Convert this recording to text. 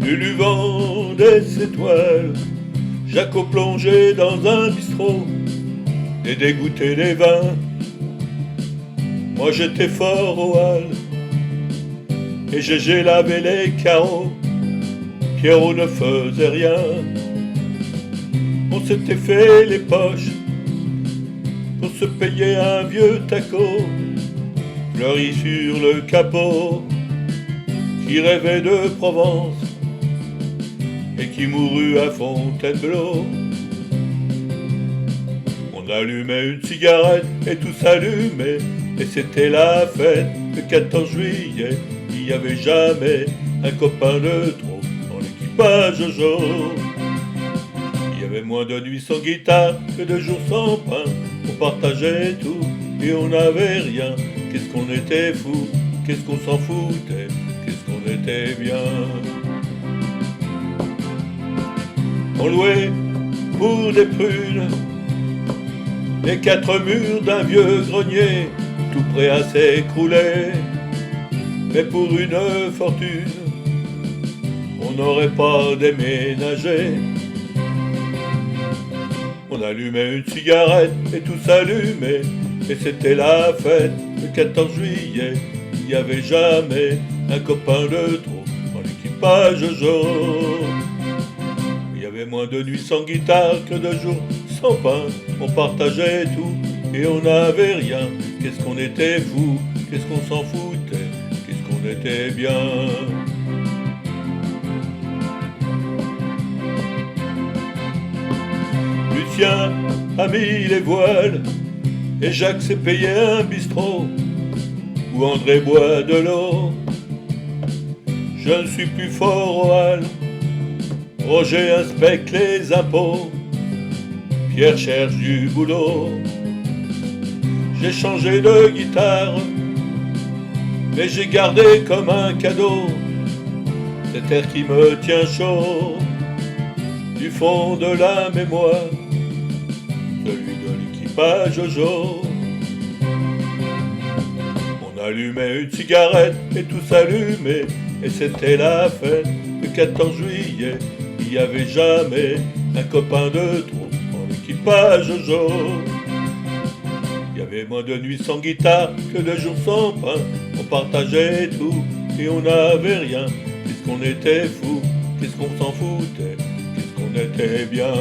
plus du vent des étoiles. Jaco plongé dans un bistrot et dégoûté des vins. Moi j'étais fort au hall et j'ai lavé les carreaux. Pierrot ne faisait rien. On s'était fait les poches pour se payer un vieux taco fleuri sur le capot, qui rêvait de Provence et qui mourut à Fontainebleau. On allumait une cigarette et tout s'allumait, et c'était la fête. Le 14 juillet, il n'y avait jamais un copain de trop dans l'équipage jaune. Il y avait moins de nuits sans guitare que de jours sans pain. On partageait tout et on n'avait rien. Qu'est-ce qu'on était fou, qu'est-ce qu'on s'en foutait, qu'est-ce qu'on était bien. On louait pour des prunes les 4 murs d'un vieux grenier, tout prêt à s'écrouler. Mais pour une fortune, on n'aurait pas déménagé. On allumait une cigarette et tout s'allumait, et c'était la fête. Le 14 juillet, il n'y avait jamais un copain de trop dans l'équipage jaune. Il y avait moins de nuits sans guitare que de jours sans pain. On partageait tout et on n'avait rien. Qu'est-ce qu'on était fou, qu'est-ce qu'on s'en foutait, qu'est-ce qu'on était bien. Lucien a mis les voiles et Jacques s'est payé un bistrot où André boit de l'eau. Je ne suis plus fort au hall, Roger inspecte les impôts, Pierre cherche du boulot. J'ai changé de guitare, mais j'ai gardé comme un cadeau cet air qui me tient chaud du fond de la mémoire, celui de l'équipage jaune. On allumait une cigarette et tout s'allumait, et c'était la fête. Le 14 juillet, il n'y avait jamais un copain de trop dans l'équipage jaune. Il y avait moins de nuits sans guitare que de jours sans pain. On partageait tout et on n'avait rien. Qu'est-ce qu'on était fou, qu'est-ce qu'on s'en foutait, qu'est-ce qu'on était bien.